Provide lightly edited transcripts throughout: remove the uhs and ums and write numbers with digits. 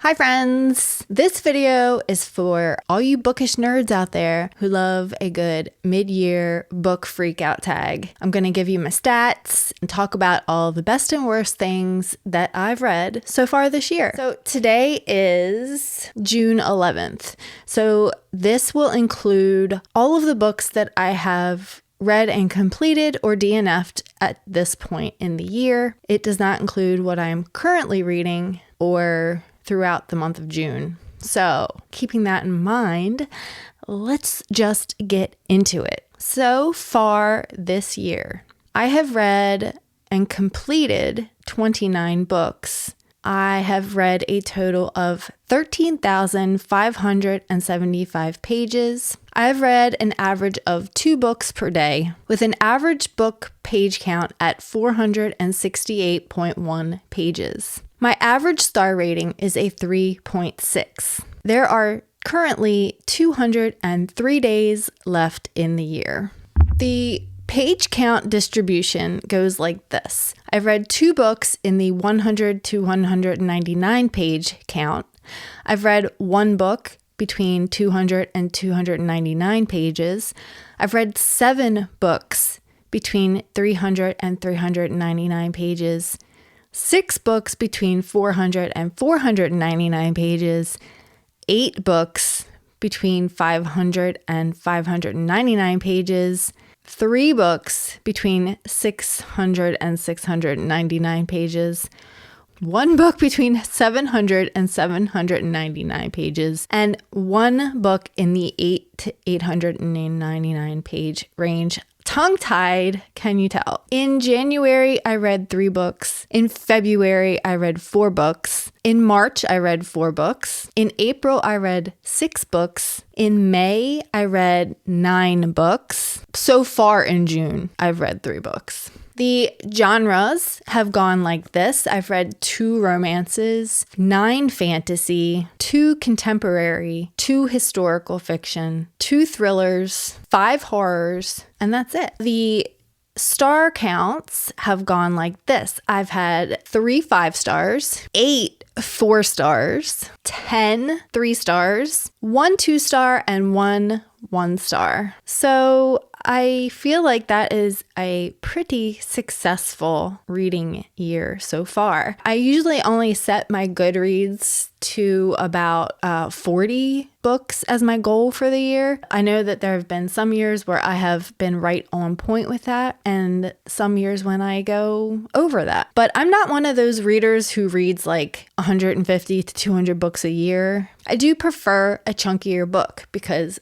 Hi friends! This video is for all you bookish nerds out there who love a good mid-year book freakout tag. I'm going to give you my stats and talk about all the best and worst things that I've read so far this year. So today is June 11th. So this will include all of the books that I have read and completed or DNF'd at this point in the year. It does not include what I'm currently reading or throughout the month of June. So keeping that in mind, let's just get into it. So far this year, I have read and completed 29 books. I have read a total of 13,575 pages. I've read an average of 2 books per day, with an average book page count at 468.1 pages. My average star rating is a 3.6. There are currently 203 days left in the year. The page count distribution goes like this. I've read 2 books in the 100 to 199 page count. I've read 1 book between 200 and 299 pages. I've read 7 books between 300 and 399 pages. 6 books between 400 and 499 pages. 8 books between 500 and 599 pages. 3 books between 600 and 699 pages, 1 book between 700 and 799 pages, and 1 book in the 8 to 899 page range. Tongue-tied, can you tell? In January, I read 3 books. In February, I read 4 books. In March, I read 4 books. In April, I read 6 books. In May, I read 9 books. So far in June, I've read 3 books. The genres have gone like this. I've read 2 romances, 9 fantasy, 2 contemporary, 2 historical fiction, 2 thrillers, 5 horrors, and that's it. The star counts have gone like this. I've had 3 5 stars, 8 4 stars, 10 3 stars, 1 2 star, and 1 1 star. So I feel like that is a pretty successful reading year so far. I usually only set my Goodreads to about 40 books as my goal for the year. I know that there have been some years where I have been right on point with that, and some years when I go over that. But I'm not one of those readers who reads like 150 to 200 books a year. I do prefer a chunkier book because,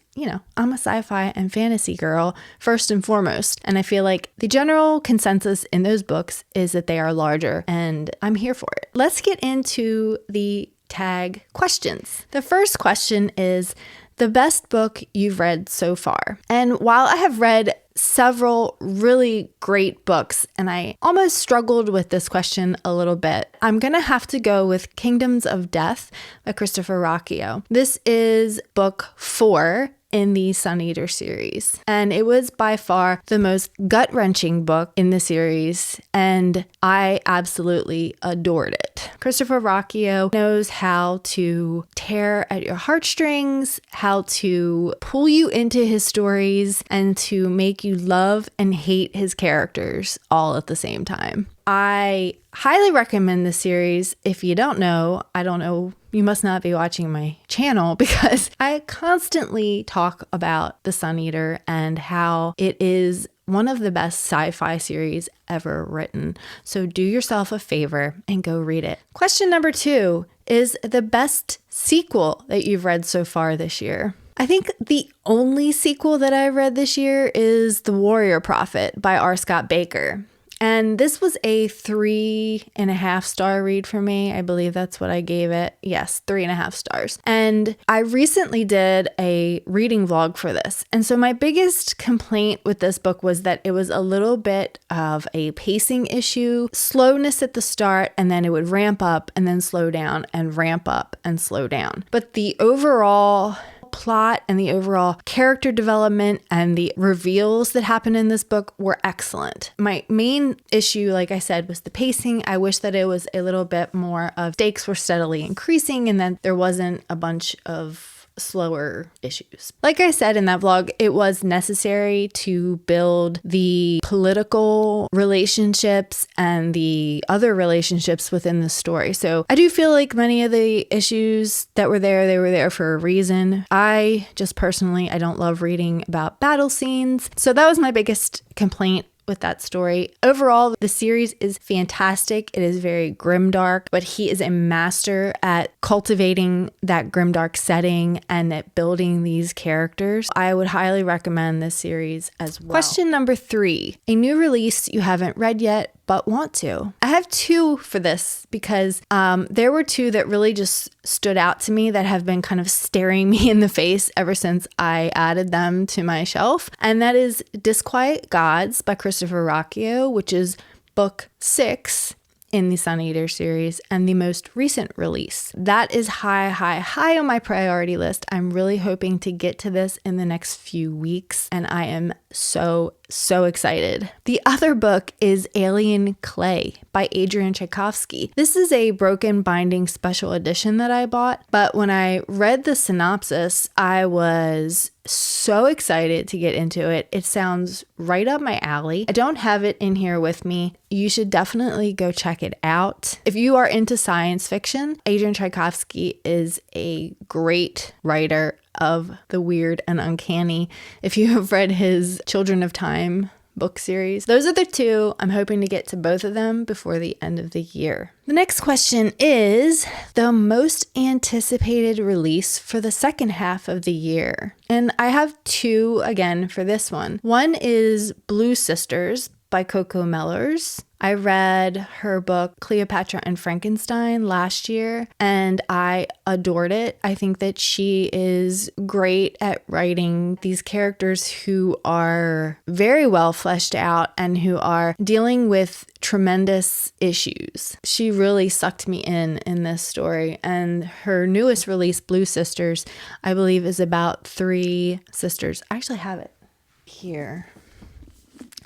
I'm a sci-fi and fantasy girl first and foremost. And I feel like the general consensus in those books is that they are larger, and I'm here for it. Let's get into the tag questions. The first question is the best book you've read so far. And while I have read several really great books, and I almost struggled with this question a little bit, I'm going to have to go with Kingdoms of Death by Christopher Rocchio. This is book 4 in the Sun Eater series. And it was by far the most gut-wrenching book in the series, and I absolutely adored it. Christopher Rocchio knows how to tear at your heartstrings, how to pull you into his stories, and to make you love and hate his characters all at the same time. I highly recommend this series. If you don't know, I don't know, you must not be watching my channel because I constantly talk about The Sun Eater and how it is one of the best sci-fi series ever written. So do yourself a favor and go read it. Question number 2 is the best sequel that you've read so far this year. I think the only sequel that I read this year is The Warrior Prophet by R. Scott Baker. And this was a 3.5 star read for me. I believe that's what I gave it. Yes, 3.5 stars. And I recently did a reading vlog for this. And so my biggest complaint with this book was that it was a little bit of a pacing issue, slowness at the start, and then it would ramp up and then slow down and ramp up and slow down. But the overall plot and the overall character development and the reveals that happen in this book were excellent. My main issue, like I said, was the pacing. I wish that it was a little bit more of stakes were steadily increasing and that there wasn't a bunch of slower issues. Like I said in that vlog, it was necessary to build the political relationships and the other relationships within the story. So I do feel like many of the issues that were there, they were there for a reason. I just personally, I don't love reading about battle scenes. So that was my biggest complaint with that story. Overall, the series is fantastic. It is very grimdark, but he is a master at cultivating that grimdark setting and at building these characters. I would highly recommend this series as well. Question number 3, a new release you haven't read yet but want to. I have 2 for this because there were 2 that really just stood out to me that have been kind of staring me in the face ever since I added them to my shelf. And that is Disquiet Gods by Christopher Ruocchio, which is book 6 in the Sun Eater series and the most recent release. That is high on my priority list. I'm really hoping to get to this in the next few weeks, and I am so excited. The other book is Alien Clay by Adrian Tchaikovsky. This is a broken binding special edition that I bought, but when I read the synopsis, I was so excited to get into it. It sounds right up my alley. I don't have it in here with me. You should definitely go check it out. If you are into science fiction, Adrian Tchaikovsky is a great writer of the weird and uncanny. If you have read his Children of Time book series. Those are the 2. I'm hoping to get to both of them before the end of the year. The next question is the most anticipated release for the second half of the year. And I have 2 again for this one. One is Blue Sisters by Coco Mellors. I read her book Cleopatra and Frankenstein last year and I adored it. I think that she is great at writing these characters who are very well fleshed out and who are dealing with tremendous issues. She really sucked me in this story, and her newest release, Blue Sisters, I believe is about 3 sisters. I actually have it here.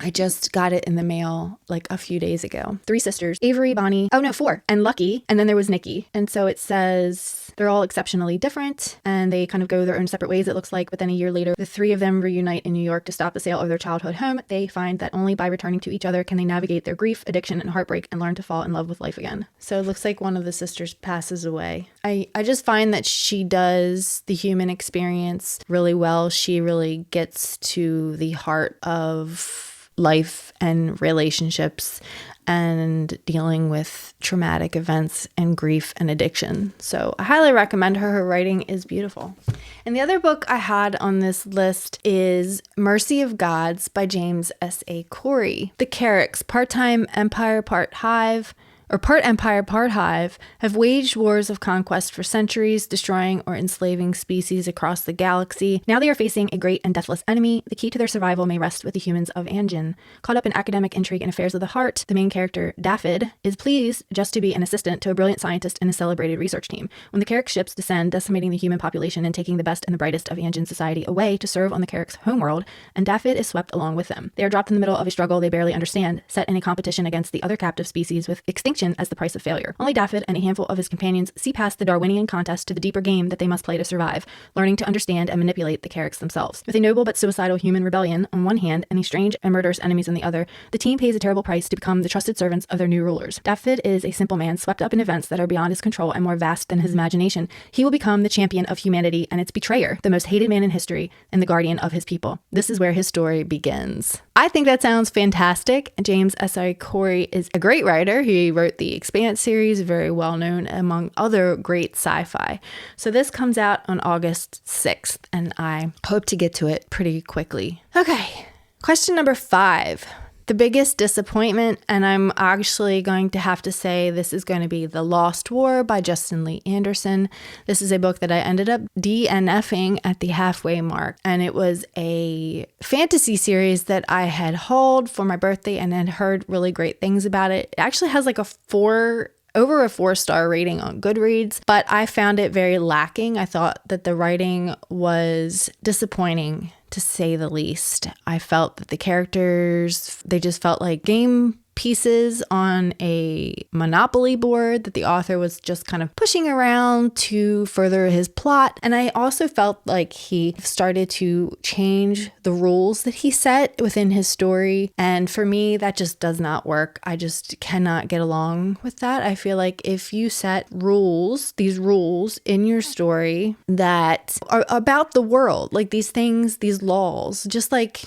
I just got it in the mail like a few days ago. 3 sisters, Avery, Bonnie, 4, and Lucky, and then there was Nikki. And so it says they're all exceptionally different and they kind of go their own separate ways, it looks like, but then a year later, the 3 of them reunite in New York to stop the sale of their childhood home. They find that only by returning to each other can they navigate their grief, addiction, and heartbreak and learn to fall in love with life again. So it looks like one of the sisters passes away. I just find that she does the human experience really well. She really gets to the heart of life and relationships and dealing with traumatic events and grief and addiction. So I highly recommend her. Her writing is beautiful. And the other book I had on this list is Mercy of Gods by James S.A. Corey. The Carracks, part-time empire, part hive, part empire, part hive, have waged wars of conquest for centuries, destroying or enslaving species across the galaxy. Now they are facing a great and deathless enemy. The key to their survival may rest with the humans of Anjin. Caught up in academic intrigue and affairs of the heart, the main character, Daffyd, is pleased just to be an assistant to a brilliant scientist in a celebrated research team. When the Carrack ships descend, decimating the human population and taking the best and the brightest of Anjin society away to serve on the Carrack's homeworld, and Daffyd is swept along with them. They are dropped in the middle of a struggle they barely understand, set in a competition against the other captive species with extinction as the price of failure. Only Daffyd and a handful of his companions see past the Darwinian contest to the deeper game that they must play to survive, learning to understand and manipulate the Carracks themselves. With a noble but suicidal human rebellion on one hand and a strange and murderous enemies on the other, the team pays a terrible price to become the trusted servants of their new rulers. Daffyd is a simple man swept up in events that are beyond his control and more vast than his imagination. He will become the champion of humanity and its betrayer, the most hated man in history and the guardian of his people. This is where his story begins. I think that sounds fantastic. James S.A. Corey is a great writer. He wrote the Expanse series, very well known among other great sci-fi. So this comes out on August 6th, and I hope to get to it pretty quickly. Okay, question number 5. The biggest disappointment, and I'm actually going to have to say this is going to be The Lost War by Justin Lee Anderson. This is a book that I ended up DNFing at the halfway mark, and it was a fantasy series that I had hauled for my birthday and had heard really great things about it. It actually has like a 4 over a 4-star rating on Goodreads, but I found it very lacking. I thought that the writing was disappointing, to say the least. I felt that the characters, they just felt like game pieces on a Monopoly board that the author was just kind of pushing around to further his plot. And I also felt like he started to change the rules that he set within his story. And for me, that just does not work. I just cannot get along with that. I feel like if you set rules, these rules in your story that are about the world, like these things, these laws, just like,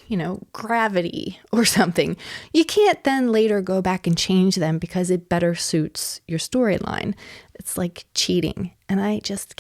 gravity or something, you can't then later go back and change them because it better suits your storyline. It's like cheating, and I just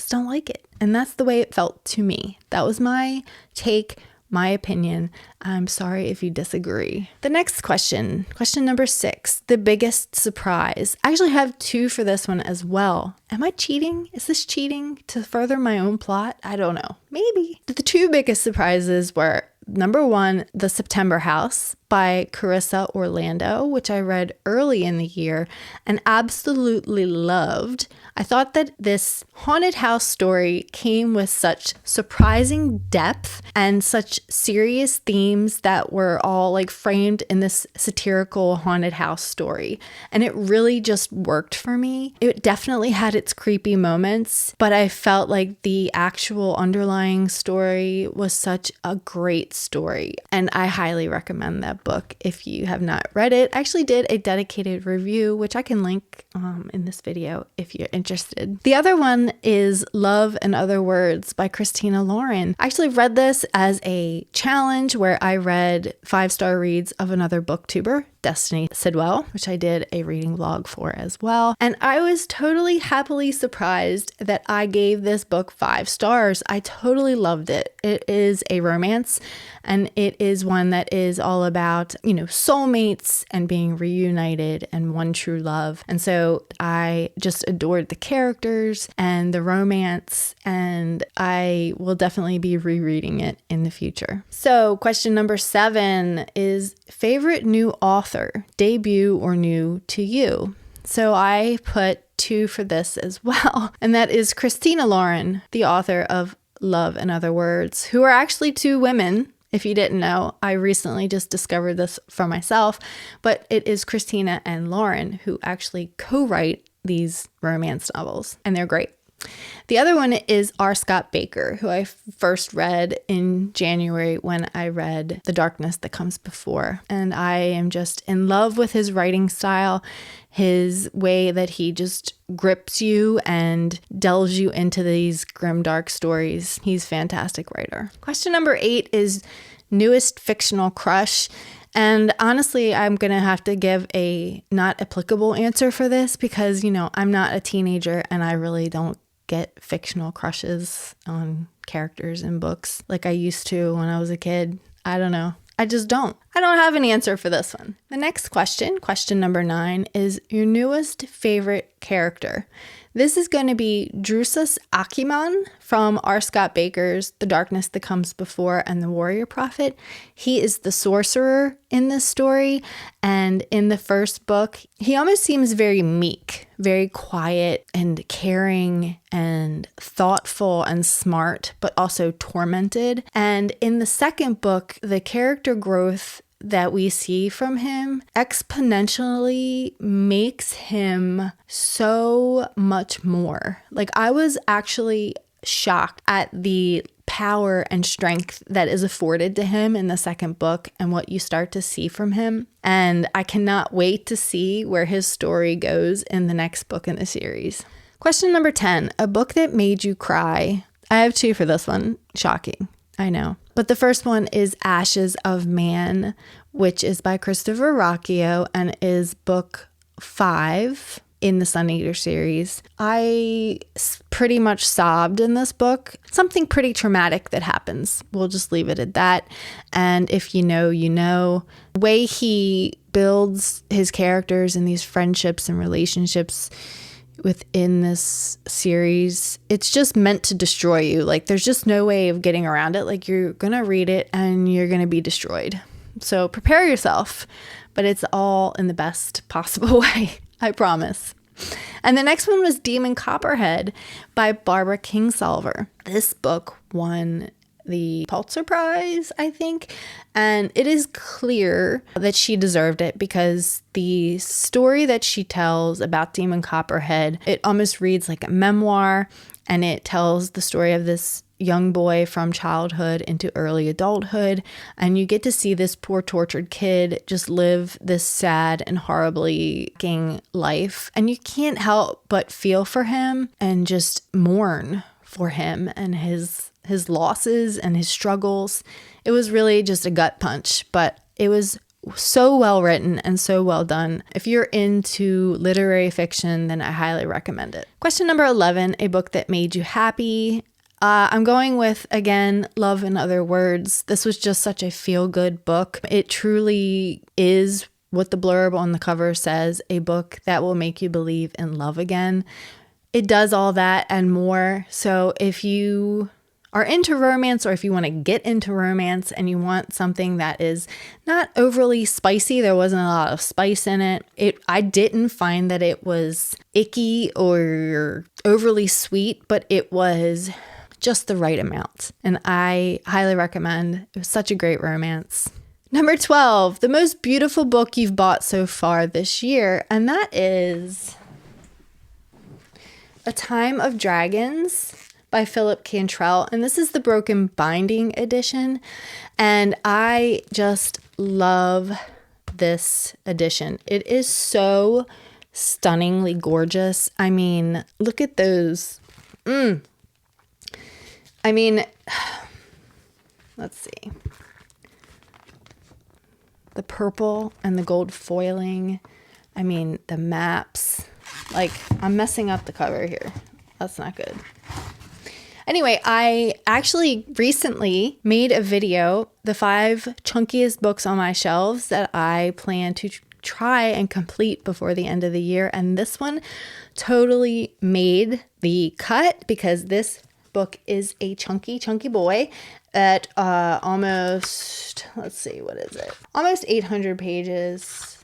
don't like it. And that's the way it felt to me. That was my take, my opinion. I'm sorry if you disagree. The next question number 6, the biggest surprise. I actually have 2 for this one as well. Am I cheating? Is this cheating to further my own plot? I don't know. Maybe. The 2 biggest surprises were, number 1, The September House by Carissa Orlando, which I read early in the year and absolutely loved. I thought that this haunted house story came with such surprising depth and such serious themes that were all like framed in this satirical haunted house story. And it really just worked for me. It definitely had its creepy moments, but I felt like the actual underlying story was such a great story. And I highly recommend that book if you have not read it. I actually did a dedicated review, which I can link in this video if you're interested. The other one is Love and Other Words by Christina Lauren. I actually read this as a challenge where I read 5-star reads of another booktuber, Destiny Sidwell, which I did a reading vlog for as well. And I was totally happily surprised that I gave this book 5 stars. I totally loved it. It is a romance, and it is one that is all about, soulmates and being reunited and one true love. And so I just adored the characters and the romance, and I will definitely be rereading it in the future. So question number 7 is favorite new author, debut or new to you? So I put 2 for this as well, and that is Christina Lauren, the author of Love and Other Words, who are actually 2 women. If you didn't know, I recently just discovered this for myself, but it is Christina and Lauren who actually co-write these romance novels, and they're great. The other one is R. Scott Baker, who I first read in January when I read The Darkness That Comes Before. And I am just in love with his writing style, his way that he just grips you and delves you into these grimdark stories. He's a fantastic writer. Question number 8 is newest fictional crush. And honestly, I'm going to have to give a not applicable answer for this because, I'm not a teenager and I really don't get fictional crushes on characters in books like I used to when I was a kid. I don't know. I just don't. I don't have an answer for this one. The next question number 9, is your newest favorite character. This is going to be Drusus Akiman from R. Scott Baker's The Darkness That Comes Before and The Warrior Prophet. He is the sorcerer in this story, and in the first book, he almost seems very meek, very quiet and caring and thoughtful and smart, but also tormented. And in the second book, the character growth that we see from him exponentially makes him so much more. Like, I was actually shocked at the power and strength that is afforded to him in the second book and what you start to see from him. And I cannot wait to see where his story goes in the next book in the series. Question number 10, a book that made you cry. I have 2 for this one. Shocking. I know. But the first one is Ashes of Man, which is by Christopher Rocchio and is book 5 in the Sun Eater series. I pretty much sobbed in this book. Something pretty traumatic that happens. We'll just leave it at that. And if you know, you know. The way he builds his characters and these friendships and relationships within this series, it's just meant to destroy you. Like, there's just no way of getting around it. Like, you're gonna read it and you're gonna be destroyed. So prepare yourself, but it's all in the best possible way. I promise. And the next one was Demon Copperhead by Barbara Kingsolver. This book won the Pulitzer Prize, I think, and it is clear that she deserved it because the story that she tells about Demon Copperhead, it almost reads like a memoir, and it tells the story of this young boy from childhood into early adulthood, and you get to see this poor tortured kid just live this sad and horribly fucking life, and you can't help but feel for him and just mourn for him and his losses and his struggles. It was really just a gut punch, but it was so well written and so well done. If you're into literary fiction, then I highly recommend it. Question number 11, a book that made you happy. I'm going with, again, Love in Other Words. This was just such a feel-good book. It truly is what the blurb on the cover says, a book that will make you believe in love again. It does all that and more. So if you are into romance, or if you want to get into romance and you want something that is not overly spicy, there wasn't a lot of spice in it. I didn't find that it was icky or overly sweet, but it was just the right amount. And I highly recommend. It was such a great romance. Number 12, the most beautiful book you've bought so far this year, and that is A Time of Dragons by Philip Cantrell, and this is the Broken Binding edition, and I just love this edition. It is so stunningly gorgeous. I mean, look at those. I mean, let's see. The purple and the gold foiling. I mean, the maps. Like, I'm messing up the cover here. That's not good. Anyway, I actually recently made a video, the 5 chunkiest books on my shelves that I plan to try and complete before the end of the year. And this one totally made the cut because this book is a chunky boy at almost, let's see, what is it? Almost 800 pages.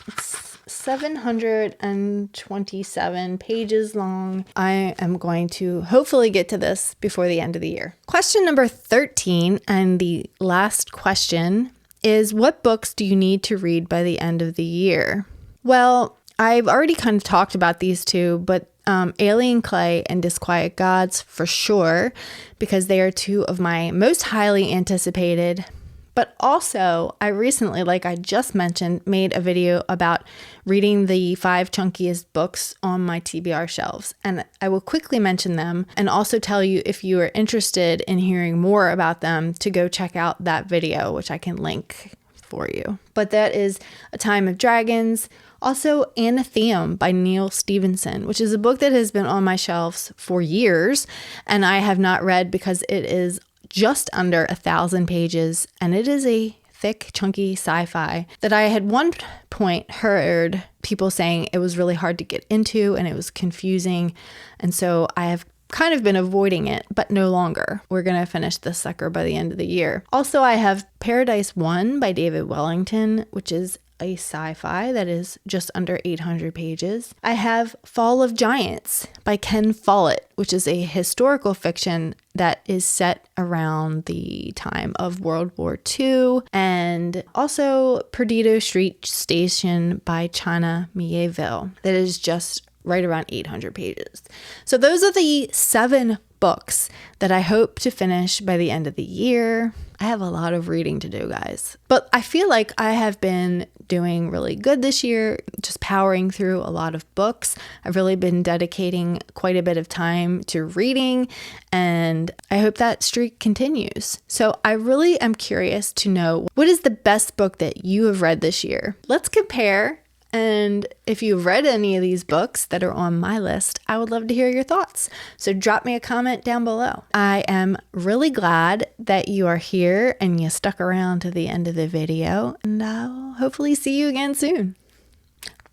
It's 727 pages long. I am going to hopefully get to this before the end of the year. Question number 13, and the last question, is what books do you need to read by the end of the year? Well, I've already kind of talked about these two, but Alien Clay and Disquiet Gods for sure, because they are two of my most highly anticipated. But also, I recently, like I just mentioned, made a video about reading the 5 chunkiest books on my TBR shelves. And I will quickly mention them and also tell you, if you are interested in hearing more about them, to go check out that video, which I can link for you. But that is A Time of Dragons. Also, Anathema by Neil Stevenson, which is a book that has been on my shelves for years and I have not read because it is just under 1,000 pages, and it is a thick, chunky sci-fi that I had one point heard people saying it was really hard to get into and it was confusing, and so I have kind of been avoiding it, but no longer. We're going to finish this sucker by the end of the year. Also, I have Paradise 1 by David Wellington, which is a sci-fi that is just under 800 pages. I have Fall of Giants by Ken Follett, which is a historical fiction that is set around the time of World War II. And also Perdido Street Station by Chana Miéville, that is just right around 800 pages. So those are the 7 books that I hope to finish by the end of the year. I have a lot of reading to do, guys. But I feel like I have been doing really good this year, just powering through a lot of books. I've really been dedicating quite a bit of time to reading, and I hope that streak continues. So I really am curious to know, what is the best book that you have read this year? Let's compare. And if you've read any of these books that are on my list, I would love to hear your thoughts. So drop me a comment down below. I am really glad that you are here and you stuck around to the end of the video, and I'll hopefully see you again soon.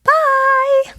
Bye!